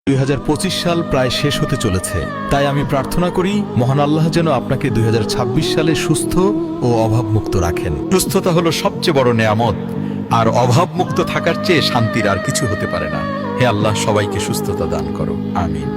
2025 সাল প্রায় শেষ হতে চলেছে, তাই আমি প্রার্থনা করি মহান আল্লাহ যেন আপনাকে 2026 সালে সুস্থ ও অভাবমুক্ত রাখেন। সুস্থতা হলো সবচেয়ে বড় নেয়ামত, আর অভাবমুক্ত থাকার চেয়ে শান্তির আর কিছু হতে পারে না। হে আল্লাহ, সবাইকে সুস্থতা দান করো, আমিন।